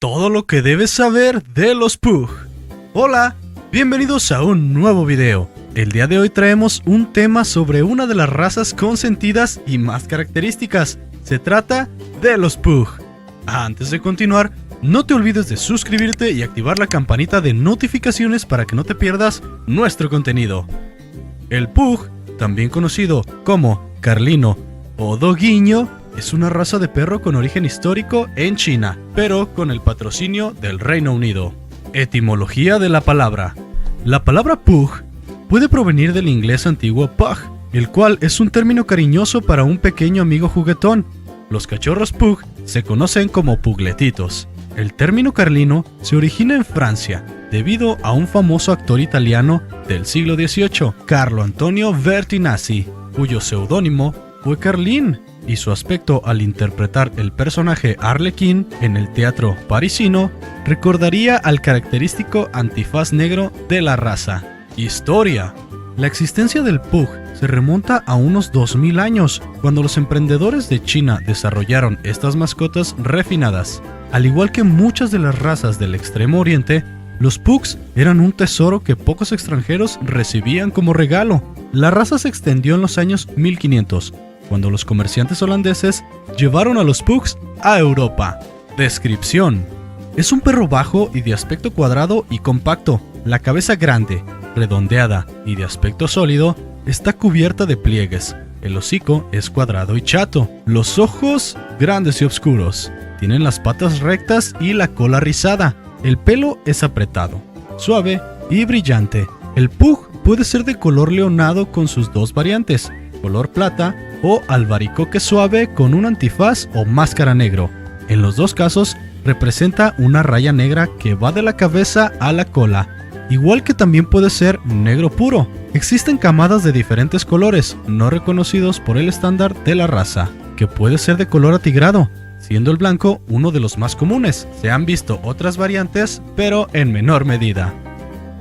Todo lo que debes saber de los Pug. Hola, bienvenidos a un nuevo video. El día de hoy traemos un tema sobre una de las razas consentidas y más características. Se trata de los Pug. Antes de continuar, no te olvides de suscribirte y activar la campanita de notificaciones para que no te pierdas nuestro contenido. El Pug, también conocido como Carlino o Doguinho, es una raza de perro con origen histórico en China, pero con el patrocinio del Reino Unido. Etimología de la palabra. La palabra Pug puede provenir del inglés antiguo pug, el cual es un término cariñoso para un pequeño amigo juguetón. Los cachorros Pug se conocen como pugletitos. El término carlino se origina en Francia, debido a un famoso actor italiano del siglo XVIII, Carlo Antonio Bertinazzi, cuyo seudónimo fue Carlin, y su aspecto al interpretar el personaje Arlequín en el teatro parisino recordaría al característico antifaz negro de la raza. Historia. La existencia del Pug se remonta a unos 2000 años, cuando los emprendedores de China desarrollaron estas mascotas refinadas. Al igual que muchas de las razas del Extremo Oriente, los Pugs eran un tesoro que pocos extranjeros recibían como regalo. La raza se extendió en los años 1500, cuando los comerciantes holandeses llevaron a los Pugs a Europa. Descripción. Es un perro bajo y de aspecto cuadrado y compacto. La cabeza grande, redondeada y de aspecto sólido, está cubierta de pliegues. El hocico es cuadrado y chato. Los ojos grandes y oscuros. Tienen las patas rectas y la cola rizada. El pelo es apretado, suave y brillante. El Pug puede ser de color leonado con sus dos variantes, color plata o albaricoque suave con un antifaz o máscara negro. En los dos casos representa una raya negra que va de la cabeza a la cola, igual que también puede ser negro puro. Existen camadas de diferentes colores, no reconocidos por el estándar de la raza, que puede ser de color atigrado, siendo el blanco uno de los más comunes. Se han visto otras variantes, pero en menor medida.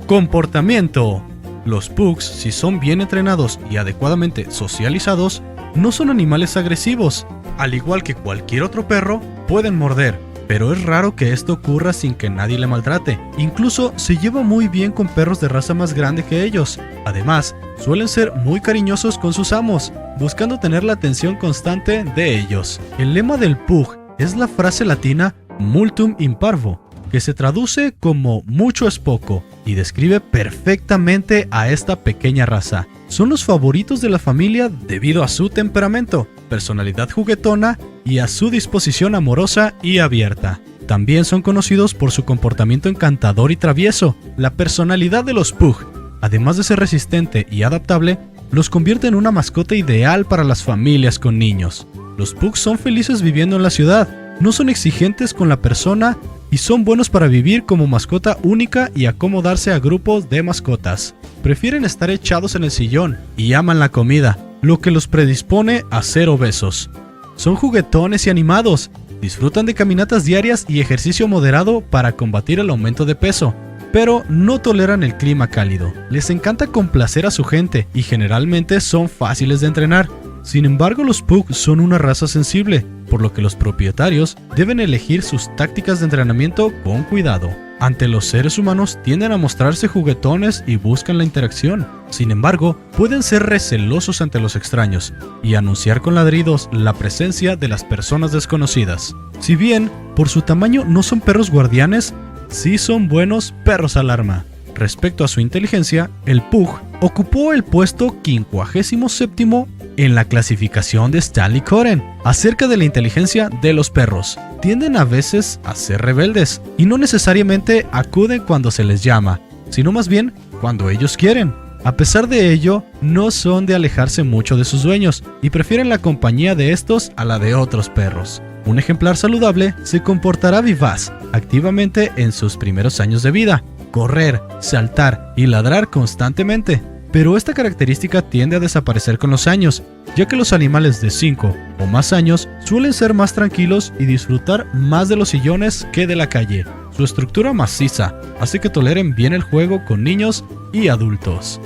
Comportamiento. Los Pugs, si son bien entrenados y adecuadamente socializados, no son animales agresivos. Al igual que cualquier otro perro, pueden morder, pero es raro que esto ocurra sin que nadie le maltrate. Incluso se lleva muy bien con perros de raza más grande que ellos. Además, suelen ser muy cariñosos con sus amos, buscando tener la atención constante de ellos. El lema del Pug es la frase latina multum in parvo, que se traduce como mucho es poco, y describe perfectamente a esta pequeña raza. Son los favoritos de la familia debido a su temperamento, personalidad juguetona y a su disposición amorosa y abierta. También son conocidos por su comportamiento encantador y travieso. La personalidad de los Pug, además de ser resistente y adaptable, los convierte en una mascota ideal para las familias con niños. Los Pugs son felices viviendo en la ciudad, no son exigentes con la persona y son buenos para vivir como mascota única y acomodarse a grupos de mascotas. Prefieren estar echados en el sillón y aman la comida, lo que los predispone a ser obesos. Son juguetones y animados, disfrutan de caminatas diarias y ejercicio moderado para combatir el aumento de peso, pero no toleran el clima cálido. Les encanta complacer a su gente y generalmente son fáciles de entrenar. Sin embargo, los Pug son una raza sensible, por lo que los propietarios deben elegir sus tácticas de entrenamiento con cuidado. Ante los seres humanos tienden a mostrarse juguetones y buscan la interacción. Sin embargo, pueden ser recelosos ante los extraños y anunciar con ladridos la presencia de las personas desconocidas. Si bien, por su tamaño no son perros guardianes, sí son buenos perros alarma. Respecto a su inteligencia, el Pug ocupó el puesto 57º en la clasificación de Stanley Coren acerca de la inteligencia de los perros. Tienden a veces a ser rebeldes y no necesariamente acuden cuando se les llama, sino más bien cuando ellos quieren. A pesar de ello, no son de alejarse mucho de sus dueños y prefieren la compañía de estos a la de otros perros. Un ejemplar saludable se comportará vivaz, activamente en sus primeros años de vida, correr, saltar y ladrar constantemente. Pero esta característica tiende a desaparecer con los años, ya que los animales de 5 o más años suelen ser más tranquilos y disfrutar más de los sillones que de la calle. Su estructura maciza hace que toleren bien el juego con niños y adultos.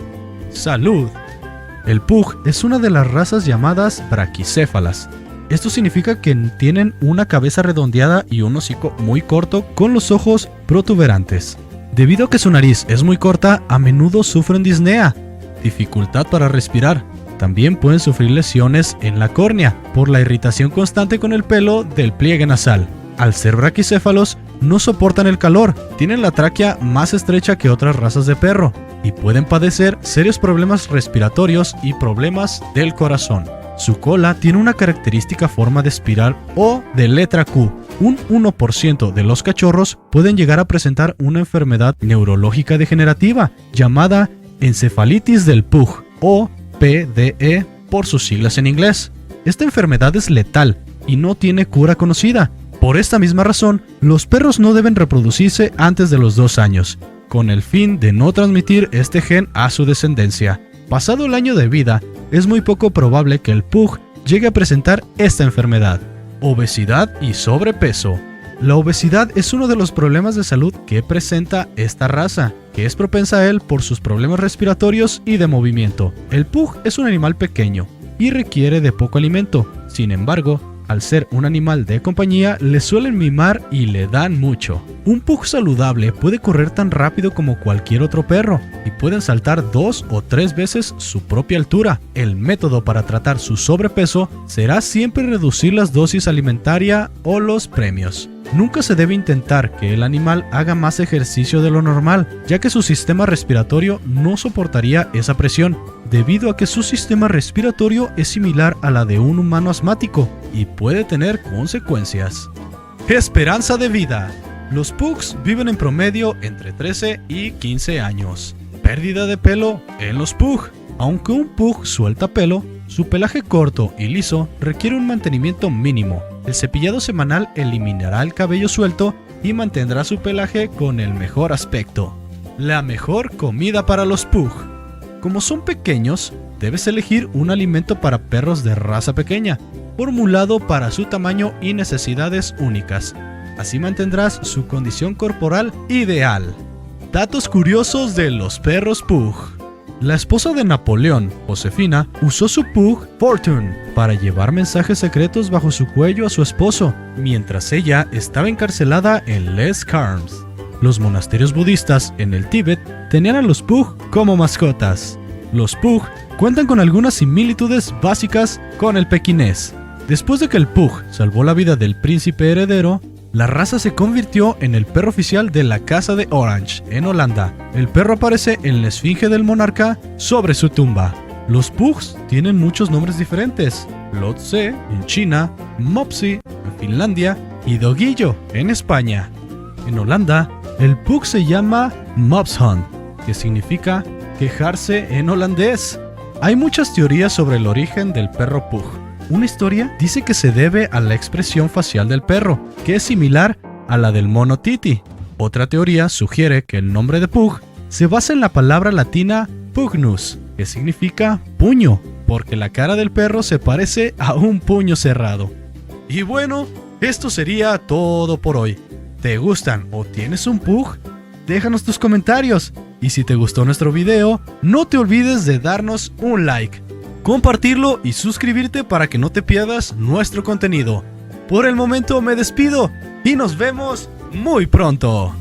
Salud. El Pug es una de las razas llamadas braquicéfalas. Esto significa que tienen una cabeza redondeada y un hocico muy corto con los ojos protuberantes. Debido a que su nariz es muy corta, a menudo sufren disnea, dificultad para respirar. También pueden sufrir lesiones en la córnea por la irritación constante con el pelo del pliegue nasal. Al ser braquicéfalos, no soportan el calor, tienen la tráquea más estrecha que otras razas de perro y pueden padecer serios problemas respiratorios y problemas del corazón. Su cola tiene una característica forma de espiral o de letra Q. Un 1% de los cachorros pueden llegar a presentar una enfermedad neurológica degenerativa llamada encefalitis del pug o PDE por sus siglas en inglés. Esta enfermedad es letal y no tiene cura conocida. Por esta misma razón, los perros no deben reproducirse antes de los 2 años, con el fin de no transmitir este gen a su descendencia. Pasado el año de vida, es muy poco probable que el pug llegue a presentar esta enfermedad. Obesidad y sobrepeso. La obesidad es uno de los problemas de salud que presenta esta raza, que es propensa a él por sus problemas respiratorios y de movimiento. El pug es un animal pequeño y requiere de poco alimento. Sin embargo, al ser un animal de compañía, le suelen mimar y le dan mucho. Un pug saludable puede correr tan rápido como cualquier otro perro y pueden saltar 2 o 3 veces su propia altura. El método para tratar su sobrepeso será siempre reducir las dosis alimentaria o los premios. Nunca se debe intentar que el animal haga más ejercicio de lo normal, ya que su sistema respiratorio no soportaría esa presión, debido a que su sistema respiratorio es similar a la de un humano asmático y puede tener consecuencias. Esperanza de vida. Los pugs viven en promedio entre 13 y 15 años. Pérdida de pelo en los pug. Aunque un pug suelta pelo, su pelaje corto y liso requiere un mantenimiento mínimo. El cepillado semanal eliminará el cabello suelto y mantendrá su pelaje con el mejor aspecto. La mejor comida para los pug. Como son pequeños, debes elegir un alimento para perros de raza pequeña, formulado para su tamaño y necesidades únicas. Así mantendrás su condición corporal ideal. Datos curiosos de los perros pug. La esposa de Napoleón, Josefina, usó su pug Fortune para llevar mensajes secretos bajo su cuello a su esposo, mientras ella estaba encarcelada en Les Carmes. Los monasterios budistas en el Tíbet tenían a los pug como mascotas. Los pug cuentan con algunas similitudes básicas con el pequinés. Después de que el pug salvó la vida del príncipe heredero, la raza se convirtió en el perro oficial de la Casa de Orange, en Holanda. El perro aparece en la esfinge del monarca sobre su tumba. Los pugs tienen muchos nombres diferentes. Lhotse en China, Mopsy en Finlandia y Doguillo en España. En Holanda, el pug se llama Mopshond, que significa quejarse en holandés. Hay muchas teorías sobre el origen del perro pug. Una historia dice que se debe a la expresión facial del perro, que es similar a la del mono Titi. Otra teoría sugiere que el nombre de pug se basa en la palabra latina pugnus, que significa puño, porque la cara del perro se parece a un puño cerrado. Y bueno, esto sería todo por hoy. ¿Te gustan o tienes un pug? Déjanos tus comentarios. Y si te gustó nuestro video, no te olvides de darnos un like, compartirlo y suscribirte para que no te pierdas nuestro contenido. Por el momento me despido y nos vemos muy pronto.